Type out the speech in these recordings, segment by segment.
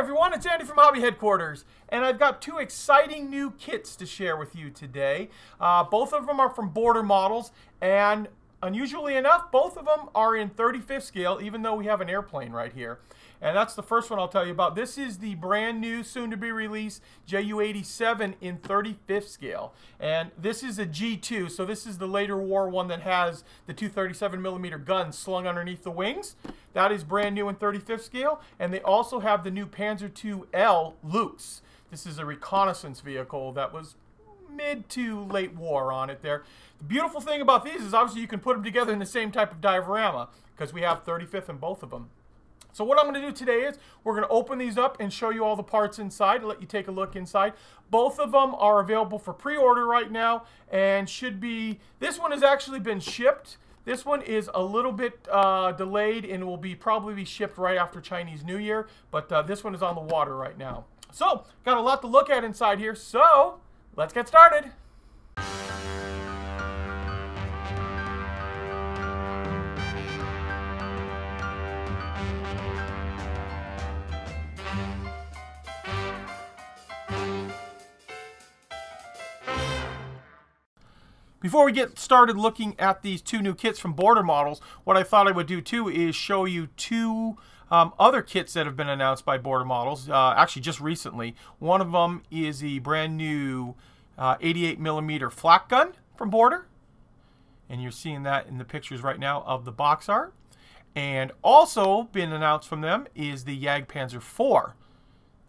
everyone, it's Andy from Hobby Headquarters, and I've got two exciting new kits to share with you today. Both of them are from Border Models, and unusually enough, both of them are in 35th scale, even though we have an airplane right here. And that's the first one I'll tell you about. This is the brand new, soon-to-be-released Ju-87 in 35th scale. And this is a G2, so this is the later war one that has the two 37mm guns slung underneath the wings. That is brand new in 35th scale. And they also have the new Panzer II luchs. This is a reconnaissance vehicle that was mid to late war on it there. The beautiful thing about these is obviously you can put them together in the same type of diorama because we have 35th in both of them. So what I'm going to do today is we're going to open these up and show you all the parts inside and let you take a look inside. Both of them are available for pre-order right now and should be, this one has actually been shipped. This one is a little bit delayed and will probably be shipped right after Chinese New Year, but this one is on the water right now. So, got a lot to look at inside here, so let's get started. Before we get started looking at these two new kits from Border Models, what I thought I would do too is show you two other kits that have been announced by Border Models, actually just recently. One of them is the brand new 88mm flak gun from Border, and you're seeing that in the pictures right now of the box art. And also been announced from them is the Panzer IV.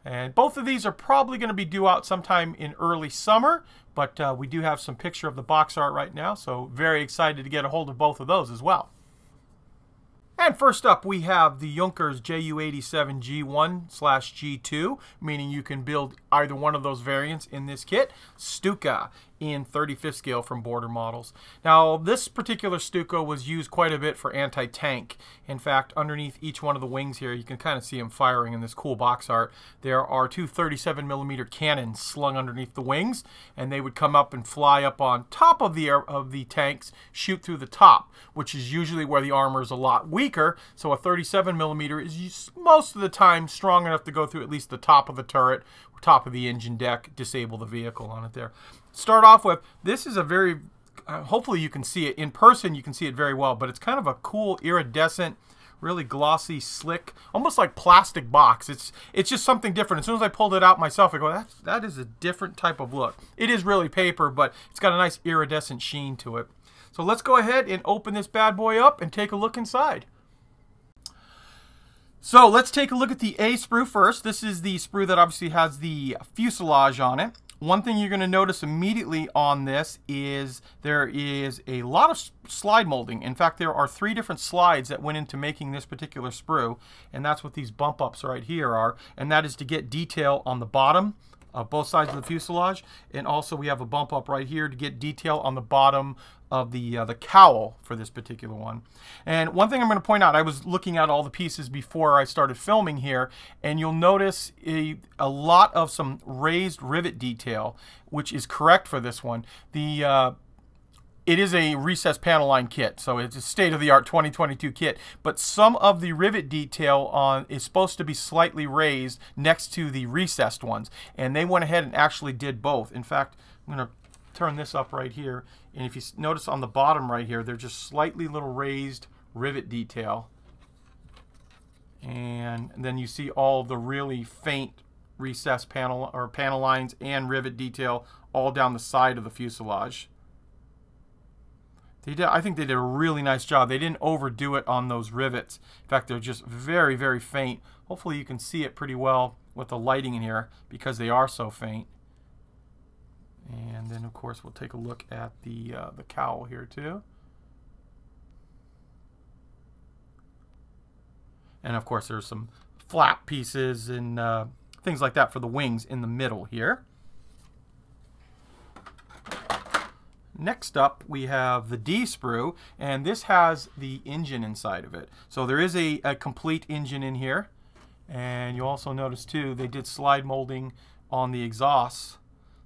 And both of these are probably going to be due out sometime in early summer, but we do have some picture of the box art right now, so very excited to get a hold of both of those as well. And first up, we have the Junkers Ju-87 G1/G2, meaning you can build either one of those variants in this kit. Stuka in 35th scale from Border Models. Now, this particular Stuka was used quite a bit for anti-tank. In fact, underneath each one of the wings here, you can kind of see them firing in this cool box art. There are two 37mm cannons slung underneath the wings, and they would come up and fly up on top of the tanks, shoot through the top, which is usually where the armor is a lot weaker. So a 37mm is most of the time strong enough to go through at least the top of the turret, top of the engine deck, disable the vehicle on it there. Start off with, this is a very, hopefully you can see it in person, you can see it very well, but it's kind of a cool iridescent, really glossy, slick, almost like plastic box. It's just something different. As soon as I pulled it out myself, I go, that is a different type of look. It is really paper, but it's got a nice iridescent sheen to it. So let's go ahead and open this bad boy up and take a look inside. So let's take a look at the A sprue first. This is the sprue that obviously has the fuselage on it. One thing you're going to notice immediately on this is there is a lot of slide molding. In fact, there are 3 different slides that went into making this particular sprue, and that's what these bump ups right here are, and that is to get detail on the bottom of both sides of the fuselage, and also we have a bump up right here to get detail on the bottom of the cowl for this particular one. And one thing I'm going to point out, I was looking at all the pieces before I started filming here, and you'll notice a lot of some raised rivet detail, which is correct for this one. It is a recessed panel line kit, so it's a state-of-the-art 2022 kit, but some of the rivet detail is supposed to be slightly raised next to the recessed ones, and they went ahead and actually did both. In fact, I'm going to turn this up right here, and if you notice on the bottom right here, they're just slightly little raised rivet detail, and then you see all the really faint recessed panel lines and rivet detail all down the side of the fuselage. I think they did a really nice job. They didn't overdo it on those rivets. In fact, they're just very, very faint. Hopefully you can see it pretty well with the lighting in here because they are so faint. And then, of course, we'll take a look at the cowl here, too. And, of course, there's some flap pieces and things like that for the wings in the middle here. Next up, we have the D sprue, and this has the engine inside of it. So there is a complete engine in here. And you also notice, too, they did slide molding on the exhausts.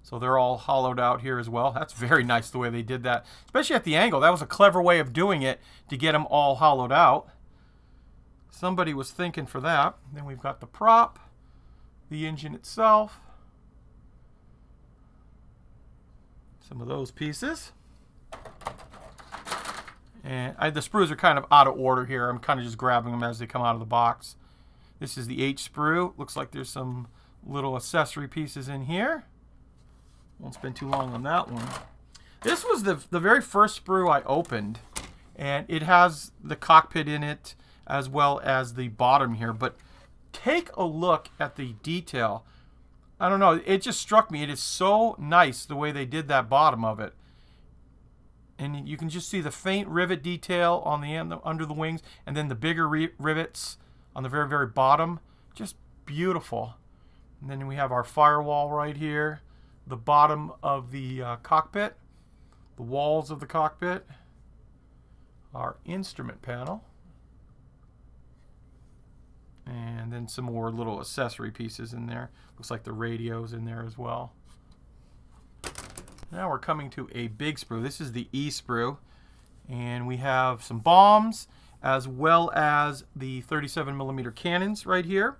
So they're all hollowed out here as well. That's very nice the way they did that, especially at the angle. That was a clever way of doing it to get them all hollowed out. Somebody was thinking for that. Then we've got the prop. the engine itself. Some of those pieces. And the sprues are kind of out of order here. I'm kind of just grabbing them as they come out of the box. This is the H sprue. Looks like there's some little accessory pieces in here. Won't spend too long on that one. This was the very first sprue I opened, and it has the cockpit in it as well as the bottom here. But take a look at the detail. I don't know, it just struck me. It is so nice the way they did that bottom of it. And you can just see the faint rivet detail on the end, under the wings, and then the bigger rivets on the very, very bottom. Just beautiful. And then we have our firewall right here, the bottom of the cockpit, the walls of the cockpit, our instrument panel, and then some more little accessory pieces in there. Looks like the radio's in there as well. Now we're coming to a big sprue. This is the E sprue, and we have some bombs as well as the 37mm cannons right here.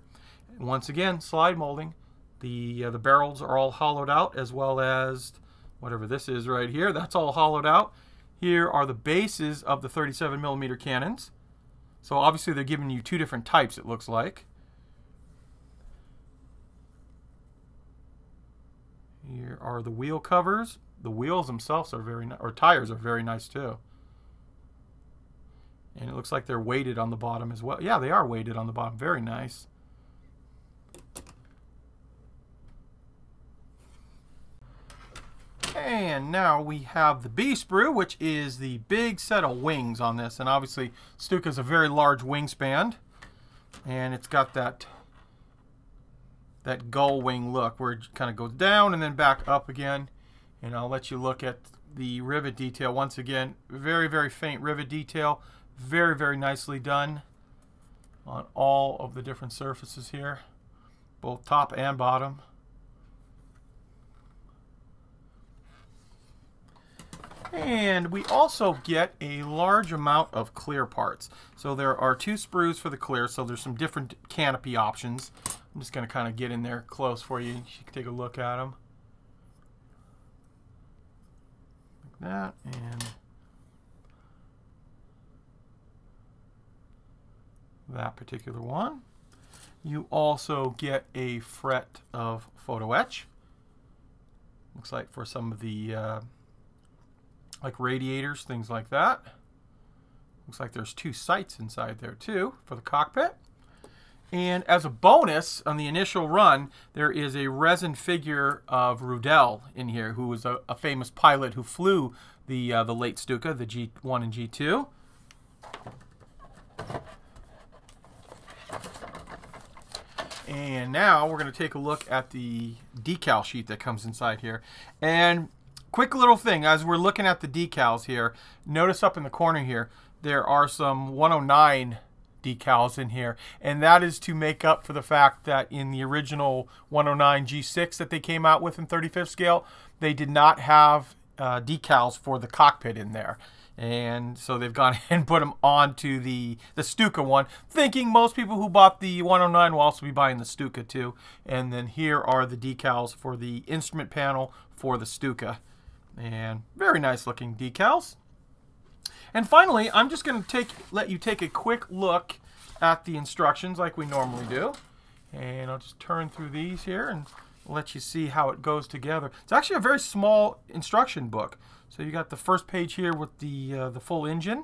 And once again, slide molding. The barrels are all hollowed out, as well as whatever this is right here. That's all hollowed out. Here are the bases of the 37mm cannons. So obviously they're giving you two different types, it looks like. Here are the wheel covers. The wheels themselves are very nice, or tires are very nice too. And it looks like they're weighted on the bottom as well. Yeah, they are weighted on the bottom. Very nice. And now we have the B sprue, which is the big set of wings on this. And obviously Stuka is a very large wingspan, and it's got that gull wing look where it kind of goes down and then back up again. And I'll let you look at the rivet detail once again. Very, very faint rivet detail. Very, very nicely done on all of the different surfaces here, both top and bottom. And we also get a large amount of clear parts. So there are two sprues for the clear, so there's some different canopy options. I'm just going to kind of get in there close for you. You can take a look at them. Like that, and that particular one. You also get a fret of photo etch. Looks like for some of the like radiators, things like that. Looks like there's two sights inside there too for the cockpit. And as a bonus on the initial run, there is a resin figure of Rudel in here, who was a famous pilot who flew the late Stuka, the G1 and G2. And now we're going to take a look at the decal sheet that comes inside here. And quick little thing, as we're looking at the decals here, notice up in the corner here, there are some 109 decals in here, and that is to make up for the fact that in the original 109 G6 that they came out with in 35th scale, they did not have decals for the cockpit in there. And so they've gone ahead and put them onto the Stuka one, thinking most people who bought the 109 will also be buying the Stuka too. And then here are the decals for the instrument panel for the Stuka. And very nice looking decals. And finally, I'm just going to let you take a quick look at the instructions like we normally do. And I'll just turn through these here and let you see how it goes together. It's actually a very small instruction book. So you got the first page here with the full engine.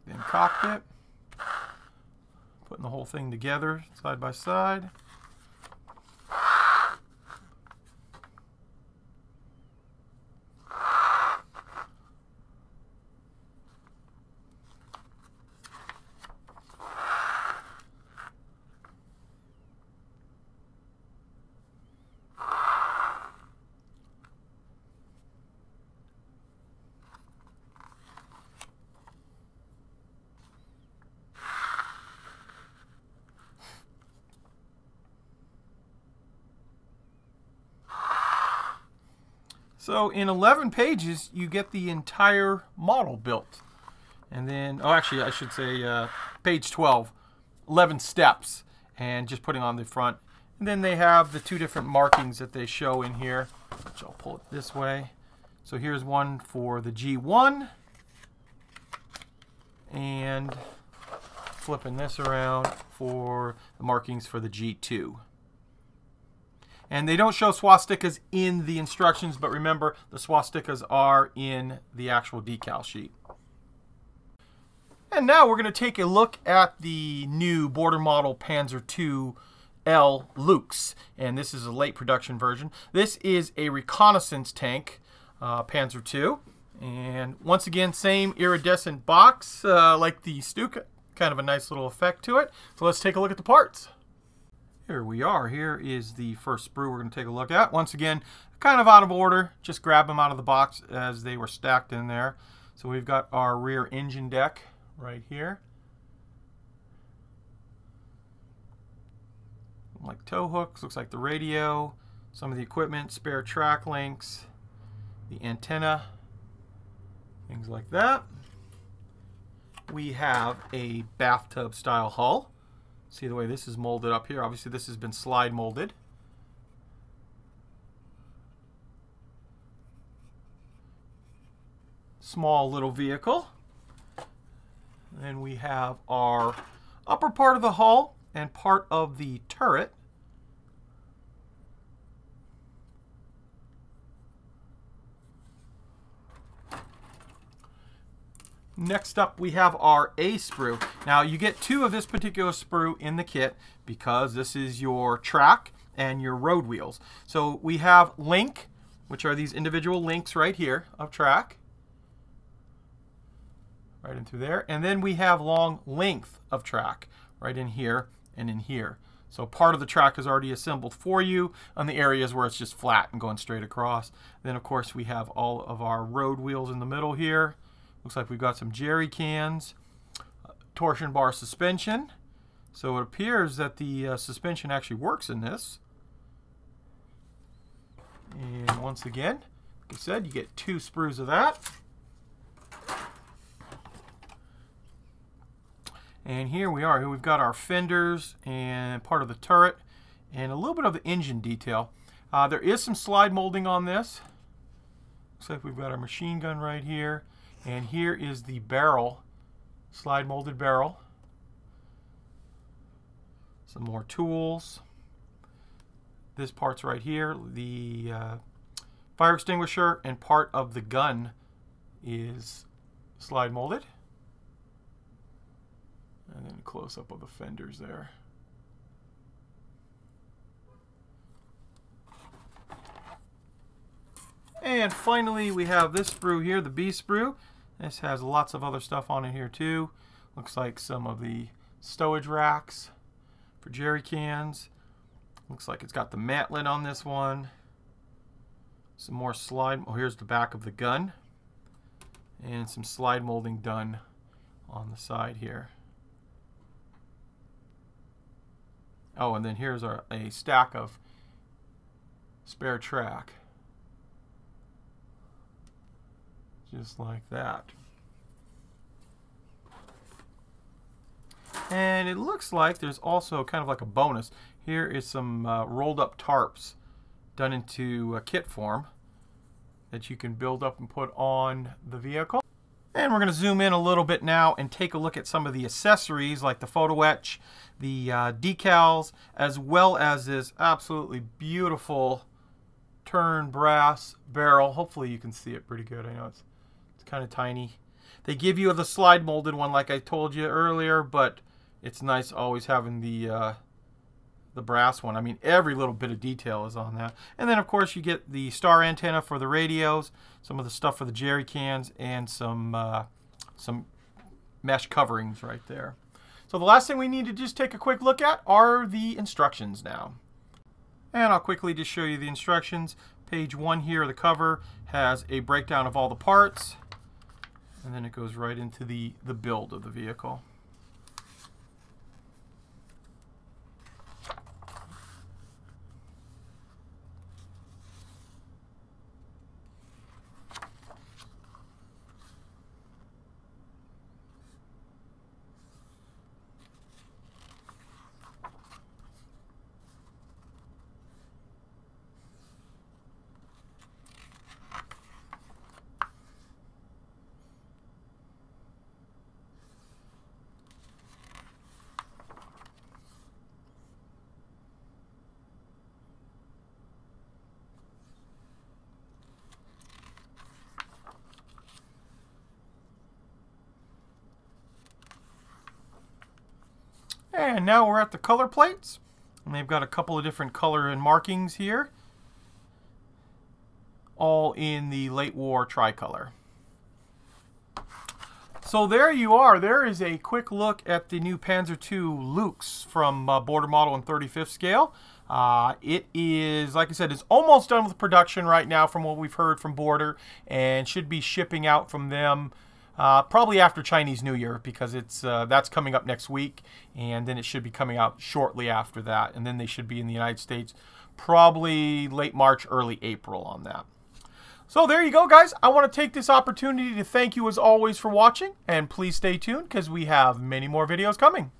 Then cockpit. Putting the whole thing together side by side. So in 11 pages, you get the entire model built. And then, oh, actually, I should say page 12, 11 steps, and just putting on the front. And then they have the 2 different markings that they show in here, which I'll pull it this way. So here's one for the G1, and flipping this around for the markings for the G2. And they don't show swastikas in the instructions, but remember, the swastikas are in the actual decal sheet. And now we're going to take a look at the new border model Panzer II L luchs, and this is a late production version. This is a reconnaissance tank, Panzer II, and once again, same iridescent box like the Stuka. Kind of a nice little effect to it. So let's take a look at the parts. Here we are. Here is the first sprue we're going to take a look at. Once again, kind of out of order. Just grab them out of the box as they were stacked in there. So we've got our rear engine deck right here. Like tow hooks, looks like the radio, some of the equipment, spare track links, the antenna, things like that. We have a bathtub style hull. See the way this is molded up here. Obviously this has been slide molded. Small little vehicle. Then we have our upper part of the hull and part of the turret. Next up, we have our A sprue. Now, you get 2 of this particular sprue in the kit because this is your track and your road wheels. So we have link, which are these individual links right here of track. Right in through there. And then we have long length of track right in here and in here. So part of the track is already assembled for you on the areas where it's just flat and going straight across. Then, of course, we have all of our road wheels in the middle here. Looks like we've got some jerry cans, torsion bar suspension. So it appears that the suspension actually works in this. And once again, like I said, you get 2 sprues of that. And here we are. Here we've got our fenders and part of the turret and a little bit of the engine detail. There is some slide molding on this. Looks like we've got our machine gun right here. And here is the barrel, slide molded barrel. Some more tools. This part's right here. The fire extinguisher and part of the gun is slide molded. And then a close-up of the fenders there. And finally, we have this sprue here, the B sprue. This has lots of other stuff on it here too. Looks like some of the stowage racks for jerry cans. Looks like it's got the matlet on this one. Some more slide. Oh, here's the back of the gun. And some slide molding done on the side here. Oh, and then here's a stack of spare track. Just like that. And it looks like there's also kind of like a bonus. Here is some rolled up tarps done into kit form that you can build up and put on the vehicle. And we're going to zoom in a little bit now and take a look at some of the accessories like the photo etch, the decals, as well as this absolutely beautiful turn brass barrel. Hopefully you can see it pretty good. I know it's kind of tiny. They give you the slide molded one like I told you earlier, but it's nice always having the brass one. I mean, every little bit of detail is on that. And then of course you get the star antenna for the radios, some of the stuff for the jerry cans, and some mesh coverings right there. So the last thing we need to just take a quick look at are the instructions now. And I'll quickly just show you the instructions. Page 1 here, the cover, has a breakdown of all the parts. And then it goes right into the build of the vehicle. And now we're at the color plates. And they've got a couple of different color and markings here. All in the late war tricolor. So there you are. There is a quick look at the new Panzer II luchs from Border Model and 35th scale. It is, like I said, it's almost done with production right now from what we've heard from Border, and should be shipping out from them probably after Chinese New Year, because it's that's coming up next week, and then it should be coming out shortly after that, and then they should be in the United States probably late March, early April on that. So there you go, guys. I want to take this opportunity to thank you as always for watching, and please stay tuned because we have many more videos coming.